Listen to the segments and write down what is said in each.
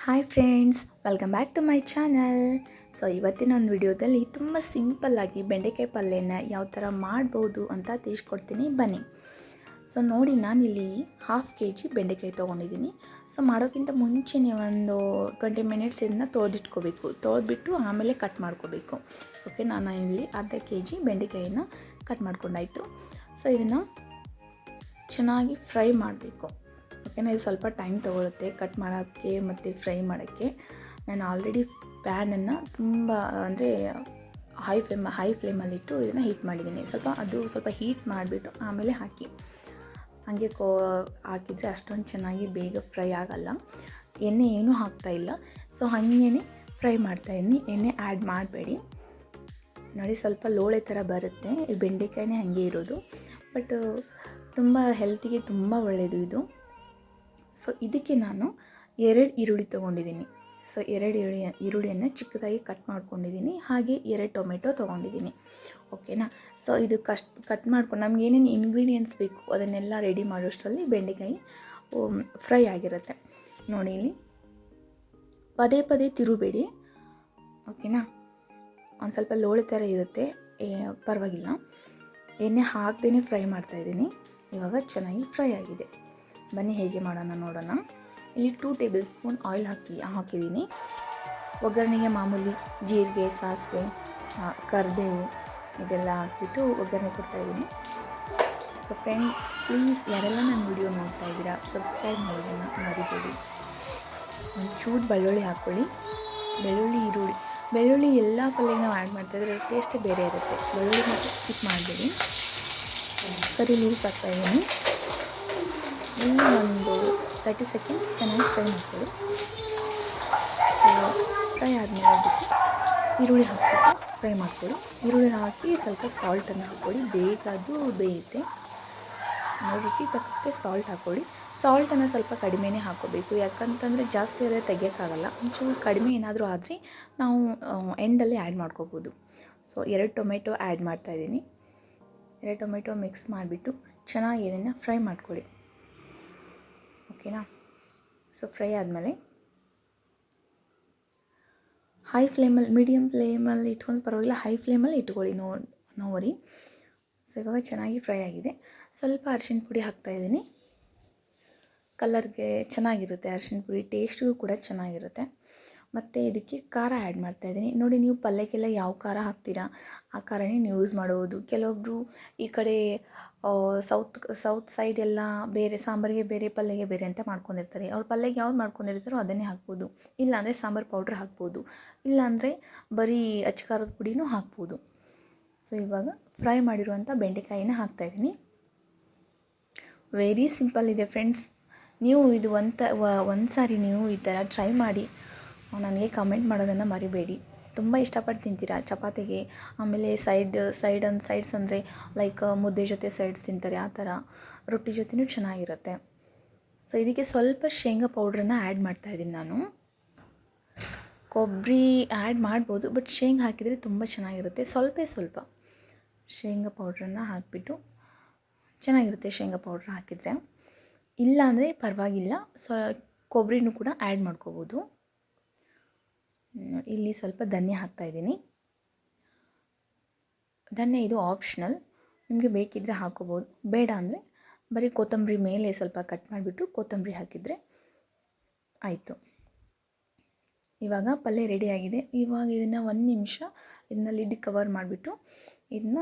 Hi friends, welcome back to my channel. So ಇವತ್ತಿನ ಒಂದು ವಿಡಿಯೋದಲ್ಲಿ ತುಂಬ ಸಿಂಪಲ್ಲಾಗಿ ಬೆಂಡೆಕಾಯಿ ಪಲ್ಯನ ಯಾವ ಥರ ಮಾಡ್ಬೋದು ಅಂತ ತಿಳಿಸ್ಕೊಡ್ತೀನಿ, ಬನ್ನಿ. ಸೊ ನೋಡಿ, ನಾನಿಲ್ಲಿ 1/2 kg ಬೆಂಡೆಕಾಯಿ ತೊಗೊಂಡಿದ್ದೀನಿ. ಸೊ ಮಾಡೋಕ್ಕಿಂತ ಮುಂಚೆನೇ ಒಂದು 20 ಮಿನಿಟ್ಸ್ ಇದನ್ನು ತೊಳೆದಿಟ್ಕೋಬೇಕು. ತೊಳೆದ್ಬಿಟ್ಟು ಆಮೇಲೆ ಕಟ್ ಮಾಡ್ಕೋಬೇಕು. ಓಕೆ, ನಾನು ಇಲ್ಲಿ ಅರ್ಧ kg ಬೆಂಡೆಕಾಯಿನ ಕಟ್ ಮಾಡ್ಕೊಂಡಾಯಿತು. ಸೊ ಇದನ್ನು ಚೆನ್ನಾಗಿ ಫ್ರೈ ಮಾಡಬೇಕು. ಓಕೆನಾ, ಇದು ಸ್ವಲ್ಪ ಟೈಮ್ ತೊಗೊಳುತ್ತೆ ಕಟ್ ಮಾಡೋಕ್ಕೆ ಮತ್ತು ಫ್ರೈ ಮಾಡೋಕ್ಕೆ. ನಾನು ಆಲ್ರೆಡಿ ಪ್ಯಾನನ್ನು ತುಂಬ ಅಂದರೆ ಹೈ ಫ್ಲೇಮಲ್ಲಿಟ್ಟು ಇದನ್ನು ಹೀಟ್ ಮಾಡಿದ್ದೀನಿ. ಸ್ವಲ್ಪ ಹೀಟ್ ಮಾಡಿಬಿಟ್ಟು ಆಮೇಲೆ ಹಾಕಿ. ಹಾಗೆ ಹಾಕಿದರೆ ಅಷ್ಟೊಂದು ಚೆನ್ನಾಗಿ ಬೇಗ ಫ್ರೈ ಆಗೋಲ್ಲ. ಎಣ್ಣೆ ಏನೂ ಹಾಕ್ತಾಯಿಲ್ಲ. ಸೊ ಹಾಗೇ ಫ್ರೈ ಮಾಡ್ತಾಯಿದ್ದೀನಿ. ಎಣ್ಣೆ ಆ್ಯಡ್ ಮಾಡಬೇಡಿ. ನೋಡಿ, ಸ್ವಲ್ಪ ಲೋಳೆ ಥರ ಬರುತ್ತೆ. ಈ ಬೆಂಡೆಕಾಯಿನೇ ಹಾಗೆ ಇರೋದು, ಬಟ್ ತುಂಬ ಹೆಲ್ತಿಗೆ ತುಂಬ ಒಳ್ಳೆಯದು ಇದು. ಸೊ ಇದಕ್ಕೆ ನಾನು 2 ಈರುಳ್ಳಿ ತೊಗೊಂಡಿದ್ದೀನಿ. ಸೊ 2 ಈರುಳ್ಳಿಯನ್ನು ಚಿಕ್ಕದಾಗಿ ಕಟ್ ಮಾಡ್ಕೊಂಡಿದ್ದೀನಿ. ಹಾಗೆ 2 ಟೊಮೆಟೊ ತೊಗೊಂಡಿದ್ದೀನಿ. ಓಕೆನಾ. ಸೊ ಇದು ಕಟ್ ಮಾಡ್ಕೊಂಡು ನಮ್ಗೆ ಏನೇನು ಇಂಗ್ರೀಡಿಯೆಂಟ್ಸ್ ಬೇಕು ಅದನ್ನೆಲ್ಲ ರೆಡಿ ಮಾಡೋಷ್ಟರಲ್ಲಿ ಬೆಂಡೆಕಾಯಿ ಫ್ರೈ ಆಗಿರುತ್ತೆ. ನೋಡಿ, ಇಲ್ಲಿ ಪದೇ ಪದೇ ತಿರುಬೇಡಿ. ಓಕೆನಾ, ಒಂದು ಸ್ವಲ್ಪ ಲೋಳೆ ಥರ ಇರುತ್ತೆ, ಪರವಾಗಿಲ್ಲ. ಎಣ್ಣೆ ಹಾಕ್ದೇ ಫ್ರೈ ಮಾಡ್ತಾಯಿದ್ದೀನಿ. ಇವಾಗ ಚೆನ್ನಾಗಿ ಫ್ರೈ ಆಗಿದೆ. ಬನ್ನಿ ಹೇಗೆ ಮಾಡೋಣ ನೋಡೋಣ. ಇಲ್ಲಿ 2 ಟೇಬಲ್ ಸ್ಪೂನ್ ಆಯಿಲ್ ಹಾಕಿದ್ದೀನಿ. ಒಗ್ಗರಣೆಗೆ ಮಾಮೂಲಿ ಜೀರಿಗೆ, ಸಾಸಿವೆ, ಕರಿಬೇವು ಇದೆಲ್ಲ ಹಾಕಿಬಿಟ್ಟು ಒಗ್ಗರಣೆ ಕೊಡ್ತಾಯಿದ್ದೀನಿ. ಸೊ ಫ್ರೆಂಡ್ಸ್, ಪ್ಲೀಸ್ ಯಾರೆಲ್ಲ ನನ್ನ ವಿಡಿಯೋ ನೋಡ್ತಾ ಇದ್ದೀರಾ, ಸಬ್ಸ್ಕ್ರೈಬ್ ಮಾಡೋದನ್ನು ಮರಿಬೇಡಿ. ಒಂಚೂರು ಬೆಳ್ಳುಳ್ಳಿ ಹಾಕ್ಕೊಳ್ಳಿ. ಬೆಳ್ಳುಳ್ಳಿ ಎಲ್ಲ ಪಲ್ಯ ನಾವು ಆ್ಯಡ್ ಮಾಡ್ತಾಯಿದ್ರೆ ಟೇಸ್ಟೇ ಬೇರೆ ಇರುತ್ತೆ. ಬೆಳ್ಳುಳ್ಳಿ ಮಾತ್ರ ಸ್ಕಿಪ್ ಮಾಡಬೇಡಿ. ಕರಿ ಲೀವ್ಸ್ ಹಾಕ್ತಾಯಿದ್ದೀನಿ. ಇನ್ನೂ ಒಂದು 30 ಸೆಕೆಂಡ್ಸ್ ಚೆನ್ನಾಗಿ ಫ್ರೈ ಮಾಡ್ಕೊಳ್ಳಿ. ಫ್ರೈ ಆದಮೇಲೆ ಅದಕ್ಕೆ ಈರುಳ್ಳಿ ಹಾಕ್ಬಿಟ್ಟು ಫ್ರೈ ಮಾಡ್ಕೊಳ್ಳಿ. ಈರುಳ್ಳಿ ಹಾಕಿ ಸ್ವಲ್ಪ ಸಾಲ್ಟನ್ನು ಹಾಕ್ಕೊಳ್ಳಿ. ಬೇಗ ಅದು ಬೇಯುತ್ತೆ. ರುಚಿ ತಕ್ಕಷ್ಟೇ ಸಾಲ್ಟ್ ಹಾಕ್ಕೊಳ್ಳಿ. ಸಾಲ್ಟನ್ನು ಸ್ವಲ್ಪ ಕಡಿಮೆನೇ ಹಾಕ್ಕೋಬೇಕು, ಯಾಕಂತಂದರೆ ಜಾಸ್ತಿ ಆದರೆ ತೆಗಿಯೋಕ್ಕಾಗಲ್ಲ. ಒಂಚೂರು ಕಡಿಮೆ ಏನಾದರೂ ಆದರೆ ನಾವು ಎಂಡಲ್ಲಿ ಆ್ಯಡ್ ಮಾಡ್ಕೋಬೋದು. ಸೊ 2 ಟೊಮೆಟೊ ಆ್ಯಡ್ ಮಾಡ್ತಾಯಿದ್ದೀನಿ. 2 ಟೊಮೆಟೊ ಮಿಕ್ಸ್ ಮಾಡಿಬಿಟ್ಟು ಚೆನ್ನಾಗಿ ಇದನ್ನು ಫ್ರೈ ಮಾಡ್ಕೊಳ್ಳಿ. ಓಕೆನಾ. ಸೊ ಫ್ರೈ ಆದಮೇಲೆ ಮೀಡಿಯಮ್ ಫ್ಲೇಮಲ್ಲಿ ಇಟ್ಕೊಂಡು ಪರವಾಗಿಲ್ಲ, ಹೈ ಫ್ಲೇಮಲ್ಲಿ ಇಟ್ಕೊಳ್ಳಿ. ನೋಡಿ. ಸೊ ಇವಾಗ ಚೆನ್ನಾಗಿ ಫ್ರೈ ಆಗಿದೆ. ಸ್ವಲ್ಪ ಅರಿಶಿನ ಪುಡಿ ಹಾಕ್ತಾಯಿದ್ದೀನಿ. ಕಲರ್ಗೆ ಚೆನ್ನಾಗಿರುತ್ತೆ ಅರಿಶಿನ ಪುಡಿ, ಟೇಸ್ಟಿಗೂ ಕೂಡ ಚೆನ್ನಾಗಿರುತ್ತೆ. ಮತ್ತು ಇದಕ್ಕೆ ಖಾರ ಆ್ಯಡ್ ಮಾಡ್ತಾಯಿದ್ದೀನಿ. ನೋಡಿ, ನೀವು ಪಲ್ಯಕ್ಕೆಲ್ಲ ಯಾವ ಖಾರ ಹಾಕ್ತೀರಾ ಆ ಖಾರನೇ ನೀವು ಯೂಸ್ ಮಾಡ್ಬೋದು. ಕೆಲವೊಬ್ಬರು ಈ ಕಡೆ ಸೌತ್ ಸೈಡ್ ಎಲ್ಲ ಬೇರೆ ಸಾಂಬಾರಿಗೆ ಬೇರೆ, ಪಲ್ಯಗೆ ಬೇರೆ ಅಂತ ಮಾಡ್ಕೊಂಡಿರ್ತಾರೆ. ಅವ್ರು ಪಲ್ಯಗೆ ಯಾವ್ದು ಮಾಡ್ಕೊಂಡಿರ್ತಾರೋ ಅದನ್ನೇ ಹಾಕ್ಬೋದು. ಇಲ್ಲಾಂದರೆ ಸಾಂಬಾರು ಪೌಡ್ರ್ ಹಾಕ್ಬೋದು, ಇಲ್ಲಾಂದರೆ ಬರೀ ಅಚ್ಚಕಾರದ ಪುಡಿನೂ ಹಾಕ್ಬೋದು. ಸೊ ಇವಾಗ ಫ್ರೈ ಮಾಡಿರುವಂಥ ಬೆಂಡೆಕಾಯಿನ ಹಾಕ್ತಾಯಿದ್ದೀನಿ. ವೆರಿ ಸಿಂಪಲ್ ಇದೆ ಫ್ರೆಂಡ್ಸ್. ನೀವು ಇದು ಒಂದು ಸಾರಿ ನೀವು ಈ ಥರ ಟ್ರೈ ಮಾಡಿ ನನಗೆ ಕಮೆಂಟ್ ಮಾಡೋದನ್ನು ಮರಿಬೇಡಿ. ತುಂಬ ಇಷ್ಟಪಟ್ಟು ತಿಂತೀರಾ ಚಪಾತಿಗೆ. ಆಮೇಲೆ ಸೈಡ್ಸ್ ಅಂದರೆ ಲೈಕ್ ಮುದ್ದೆ ಜೊತೆ ಸೈಡ್ಸ್ ತಿಂತಾರೆ, ಆ ಥರ ರೊಟ್ಟಿ ಜೊತೆನೂ ಚೆನ್ನಾಗಿರುತ್ತೆ. ಸೊ ಇದಕ್ಕೆ ಸ್ವಲ್ಪ ಶೇಂಗಾ ಪೌಡ್ರನ್ನು ಆ್ಯಡ್ ಮಾಡ್ತಾಯಿದ್ದೀನಿ ನಾನು. ಕೊಬ್ಬರಿ ಆ್ಯಡ್ ಮಾಡ್ಬೋದು, ಬಟ್ ಶೇಂಗಾ ಹಾಕಿದರೆ ತುಂಬ ಚೆನ್ನಾಗಿರುತ್ತೆ. ಸ್ವಲ್ಪ ಶೇಂಗಾ ಪೌಡ್ರನ್ನು ಹಾಕಿಬಿಟ್ಟು ಚೆನ್ನಾಗಿರುತ್ತೆ ಶೇಂಗಾ ಪೌಡ್ರ್ ಹಾಕಿದರೆ. ಇಲ್ಲಾಂದರೆ ಪರವಾಗಿಲ್ಲ, ಕೊಬ್ಬರಿನೂ ಕೂಡ ಆ್ಯಡ್ ಮಾಡ್ಕೋಬೋದು. ಇಲ್ಲಿ ಸ್ವಲ್ಪ ಧನ್ಯ ಹಾಕ್ತಾಯಿದ್ದೀನಿ. ಧನ್ಯ ಇದು ಆಪ್ಷನಲ್, ನಿಮಗೆ ಬೇಕಿದ್ದರೆ ಹಾಕೋಬೋದು, ಬೇಡ ಅಂದರೆ ಬರೀ ಕೊತ್ತಂಬರಿ ಮೇಲೆ ಸ್ವಲ್ಪ ಕಟ್ ಮಾಡಿಬಿಟ್ಟು ಕೊತ್ತಂಬರಿ ಹಾಕಿದರೆ ಆಯಿತು. ಇವಾಗ ಪಲ್ಯ ರೆಡಿಯಾಗಿದೆ. ಇವಾಗ ಇದನ್ನು 1 ನಿಮಿಷ ಇದನ್ನ ಲಿಡ್ ಕವರ್ ಮಾಡಿಬಿಟ್ಟು ಇದನ್ನ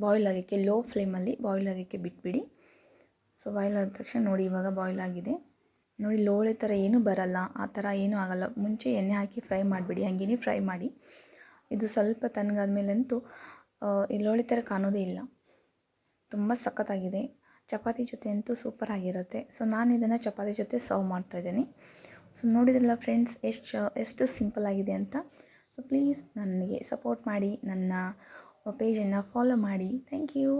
ಬಾಯ್ಲ್ ಆಗೋಕ್ಕೆ ಲೋ ಫ್ಲೇಮಲ್ಲಿ ಬಾಯ್ಲ್ ಆಗೋಕ್ಕೆ ಬಿಟ್ಬಿಡಿ. ಸೊ ಬಾಯ್ಲ್ ಆದ ತಕ್ಷಣ ನೋಡಿ, ಇವಾಗ ಬಾಯ್ಲ್ ಆಗಿದೆ. ನೋಡಿ, ಲೋಳೆ ಥರ ಏನೂ ಬರಲ್ಲ, ಆ ಥರ ಏನೂ ಆಗೋಲ್ಲ. ಮುಂಚೆ ಎಣ್ಣೆ ಹಾಕಿ ಫ್ರೈ ಮಾಡಿಬಿಡಿ, ಹಾಗೇ ಫ್ರೈ ಮಾಡಿ. ಇದು ಸ್ವಲ್ಪ ತಣ್ಣಗಾದ್ಮೇಲಂತೂ ಈ ಲೋಳೆ ಥರ ಕಾಣೋದೇ ಇಲ್ಲ. ತುಂಬ ಸಖತ್ತಾಗಿದೆ. ಚಪಾತಿ ಜೊತೆ ಅಂತೂ ಸೂಪರಾಗಿರುತ್ತೆ. ಸೊ ನಾನು ಇದನ್ನು ಚಪಾತಿ ಜೊತೆ ಸರ್ವ್ ಮಾಡ್ತಾಯಿದ್ದೀನಿ. ಸೊ ನೋಡಿದ್ರಲ್ಲ ಫ್ರೆಂಡ್ಸ್, ಎಷ್ಟು ಸಿಂಪಲ್ ಆಗಿದೆ ಅಂತ. ಸೊ ಪ್ಲೀಸ್ ನನಗೆ ಸಪೋರ್ಟ್ ಮಾಡಿ, ನನ್ನ ಪೇಜನ್ನು ಫಾಲೋ ಮಾಡಿ. Thank you.